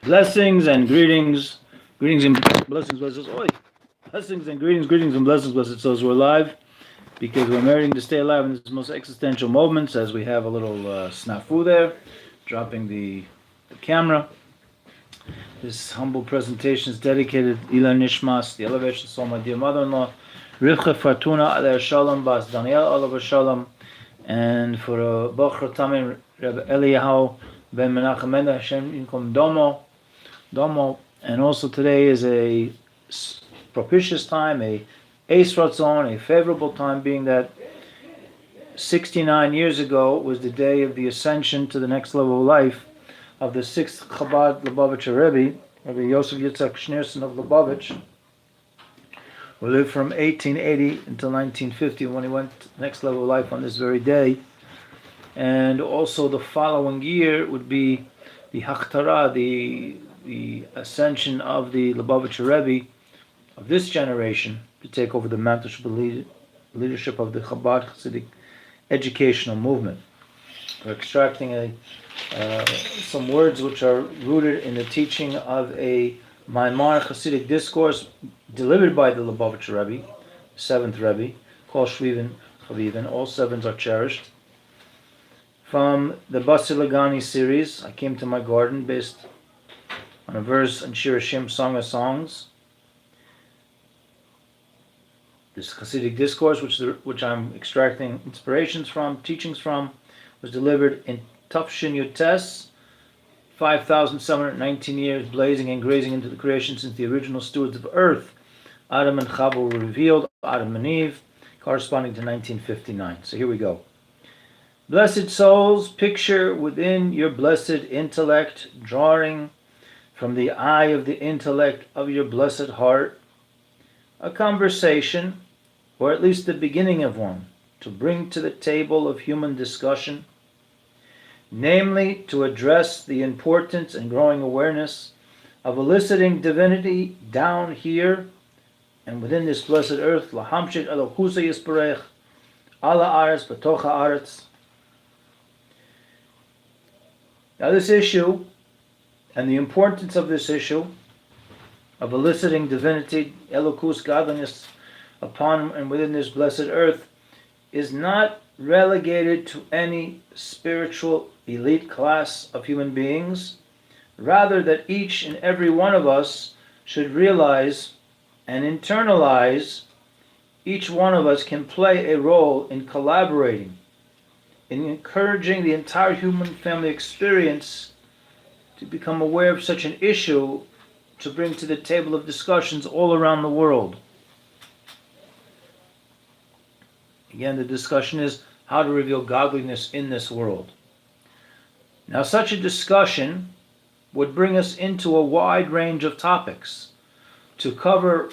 Blessings and greetings, greetings and blessings, blessings. Oi, blessings and greetings and blessings, blessings. So we're live because we're meriting to stay alive in this most existential moments. As we have a little snafu there, dropping the camera. This humble presentation is dedicated Ilan Nishmas, the elevation soul, my dear mother-in-law, Rivka Fortuna Aleh Shalom Bas Daniel Alav Shalom, and for Bochra Tamim Rebbe Eliyahu Ben Menachem Mendel Hashem Yinkom Domo, and also today is a propitious time, a Eis Ratzon, a favorable time, being that 69 years ago was the day of the ascension to the next level of life of the 6th Chabad Lubavitcher Rebbe, Rabbi Yosef Yitzhak Schneerson of Lubavitch, who lived from 1880 until 1950 when he went to the next level of life on this very day. And also the following year would be the Hachtara, the ascension of the Lubavitcher Rebbe of this generation to take over the mentorship leadership of the Chabad Chassidic educational movement. We're extracting some words which are rooted in the teaching of a Maimar Chassidic Discourse delivered by the Lubavitcher Rebbe, 7th Rebbe, called Shvivin Chavivin. All sevens are cherished. From the Basir Lagani series, I Came to My Garden, based on a verse in Shir Hashem, Song of Songs. This Chassidic Discourse, which I'm extracting inspirations from, teachings from, was delivered in Tafshin Yutes, 5,719 years blazing and grazing into the creation since the original stewards of earth, Adam and Chava, were revealed, Adam and Eve, corresponding to 1959. So here we go. Blessed souls, picture within your blessed intellect, drawing from the eye of the intellect of your blessed heart, a conversation, or at least the beginning of one, to bring to the table of human discussion, namely to address the importance and growing awareness of eliciting divinity down here and within this blessed earth, lahamshit elokusa yisparech, ala aretz betocha aretz. Now this issue, and the importance of this issue, of eliciting divinity, elokus, godliness, upon and within this blessed earth, is not relegated to any spiritual elite class of human beings, rather that each and every one of us should realize and internalize each one of us can play a role in collaborating, in encouraging the entire human family experience to become aware of such an issue, to bring to the table of discussions all around the world. Again, the discussion is how to reveal godliness in this world. Now, such a discussion would bring us into a wide range of topics to cover,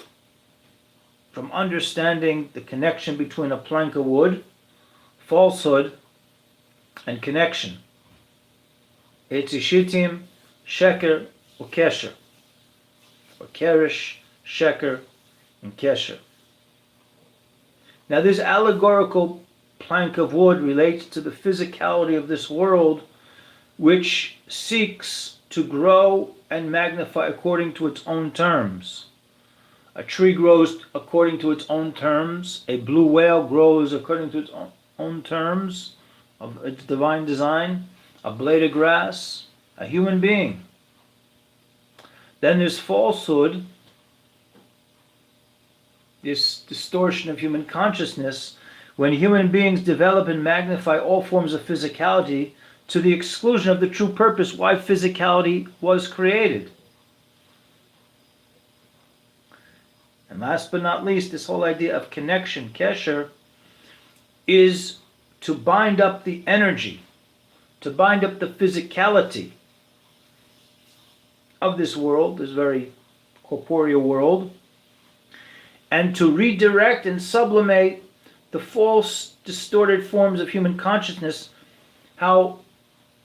from understanding the connection between a plank of wood, falsehood, and connection. Etzishitim, sheker, or kesher. Or kerish, sheker, and kesher. Now, this allegorical plank of wood relates to the physicality of this world, which seeks to grow and magnify according to its own terms. A tree grows according to its own terms. A blue whale grows according to its own terms of its divine design. A blade of grass, a human being. Then there's falsehood, this distortion of human consciousness, when human beings develop and magnify all forms of physicality to the exclusion of the true purpose why physicality was created. And last but not least, this whole idea of connection, kesher, is to bind up the energy, to bind up the physicality of this world, this very corporeal world, and to redirect and sublimate the false, distorted forms of human consciousness, how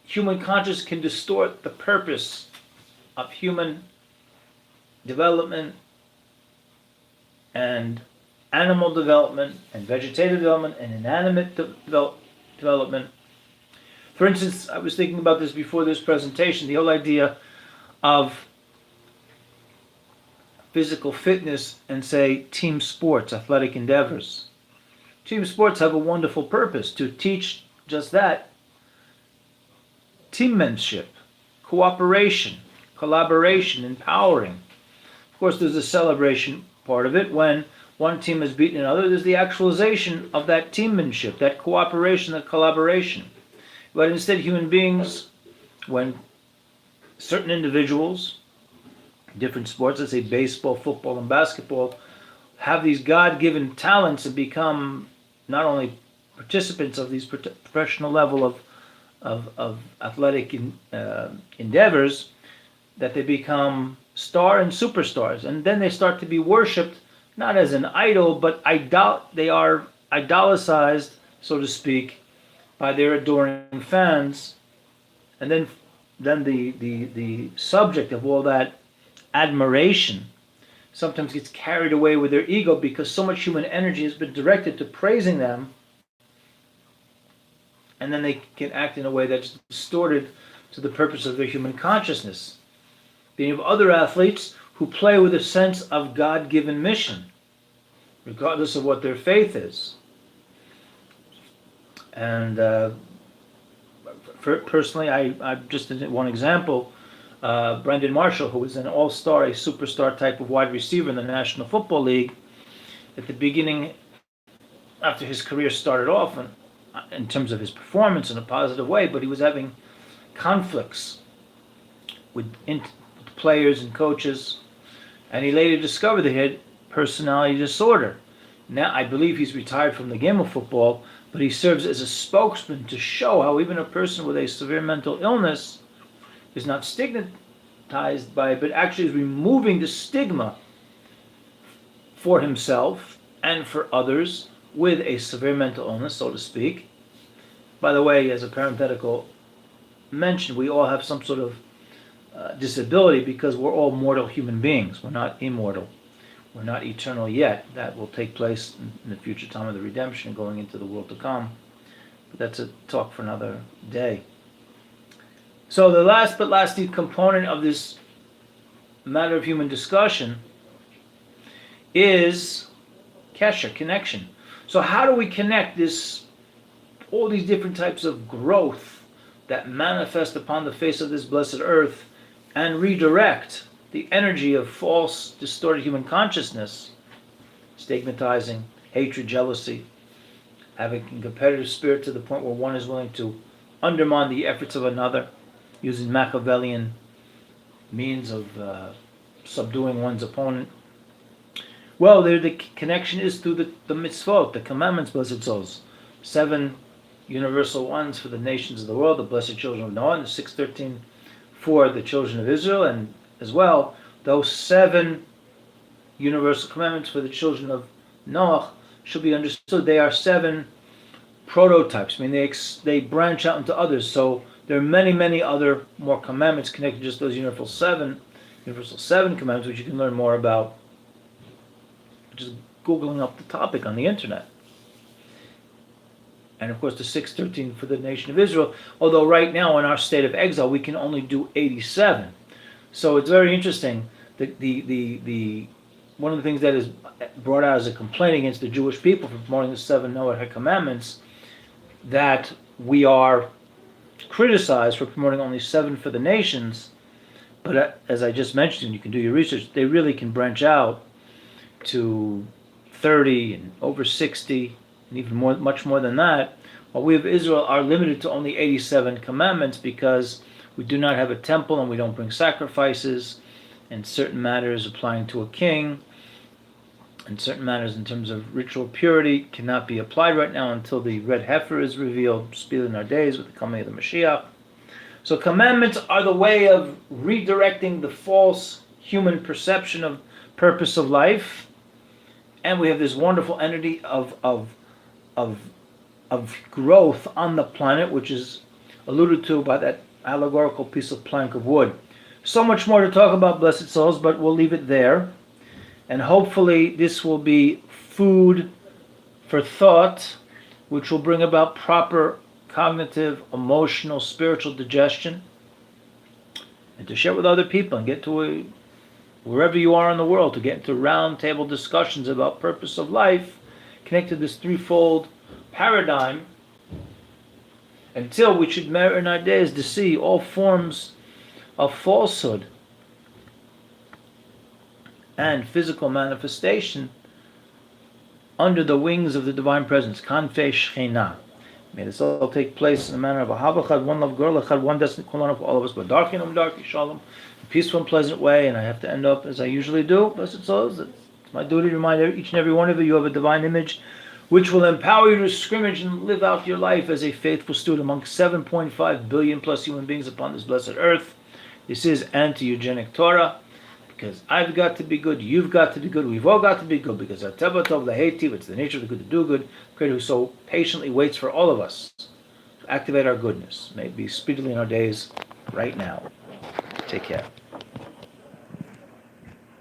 human consciousness can distort the purpose of human development and animal development and vegetative development and inanimate development. For instance, I was thinking about this before this presentation, the whole idea of physical fitness and, say, team sports, athletic endeavors. Team sports have a wonderful purpose to teach just that: teammanship, cooperation, collaboration, empowering. Of course, there's a celebration part of it. When one team has beaten another, there's the actualization of that teammanship, that cooperation, that collaboration. But instead, human beings, when certain individuals, different sports, let's say baseball, football, and basketball, have these God-given talents and become not only participants of these professional level of athletic endeavors, that they become star and superstars, and then they start to be worshipped not as an idol, but they are idolicized, so to speak, by their adoring fans, and then the subject of all that admiration sometimes gets carried away with their ego, because so much human energy has been directed to praising them, and then they can act in a way that's distorted to the purpose of their human consciousness. Then you have other athletes who play with a sense of God-given mission, regardless of what their faith is. And personally, I just one example, Brendan Marshall, who was an all-star, a superstar type of wide receiver in the National Football League, at the beginning, after his career started off, in terms of his performance in a positive way, but he was having conflicts with players and coaches, and he later discovered that he had personality disorder. Now, I believe he's retired from the game of football, but he serves as a spokesman to show how even a person with a severe mental illness is not stigmatized by it, but actually is removing the stigma for himself and for others with a severe mental illness, so to speak. By the way, as a parenthetical mention, we all have some sort of disability, because we're all mortal human beings. We're not immortal. We're not eternal yet. That will take place in the future time of the redemption, going into the world to come. But that's a talk for another day. So the last but lasting component of this matter of human discussion is kesher, connection. So how do we connect all these different types of growth that manifest upon the face of this blessed earth, and redirect the energy of false, distorted human consciousness, stigmatizing, hatred, jealousy, having a competitive spirit to the point where one is willing to undermine the efforts of another, using Machiavellian means of subduing one's opponent? Well, the connection is through the mitzvot, the commandments, blessed souls. 7 universal ones for the nations of the world, the blessed children of Noah, and the 613 for the children of Israel, and as well, those 7 universal commandments for the children of Noah should be understood. They are 7 prototypes. I mean, they branch out into others. So there are many, many other more commandments connected to just those universal 7 commandments, which you can learn more about just Googling up the topic on the internet. And of course the 613 for the nation of Israel, although right now in our state of exile we can only do 87. So it's very interesting that the one of the things that is brought out as a complaint against the Jewish people for promoting the 7 Noahic commandments, that we are criticized for promoting only 7 for the nations. But as I just mentioned, and you can do your research, they really can branch out to 30 and over 60 and even more, much more than that. While we of Israel are limited to only 87 commandments, because we do not have a temple and we don't bring sacrifices, and certain matters applying to a king, and certain matters in terms of ritual purity cannot be applied right now until the red heifer is revealed, speedily in our days with the coming of the Mashiach. So commandments are the way of redirecting the false human perception of purpose of life, and we have this wonderful entity of growth on the planet, which is alluded to by that allegorical piece of plank of wood. So much more to talk about, blessed souls, but we'll leave it there. And hopefully this will be food for thought, which will bring about proper cognitive, emotional, spiritual digestion. and to share with other people and get to wherever you are in the world, to get into round table discussions about purpose of life, connected to this threefold paradigm, until we should merit in our days to see all forms of falsehood and physical manifestation under the wings of the divine presence. Kanfei Shechina. May this all take place in the manner of a Havachad, one love, girl, Echad, one destiny, Kulan for all of us, but darkin darki shalom, peaceful and pleasant way. And I have to end up as I usually do. Blessed souls, it's my duty to remind each and every one of you have a divine image which will empower you to scrimmage and live out your life as a faithful steward among 7.5 billion plus human beings upon this blessed earth. This is anti-eugenic Torah, because I've got to be good, you've got to be good, we've all got to be good, because Ateva Tov Laheitiv, it's the nature of the good to do good, Creator who so patiently waits for all of us to activate our goodness. May it be speedily in our days right now. Take care.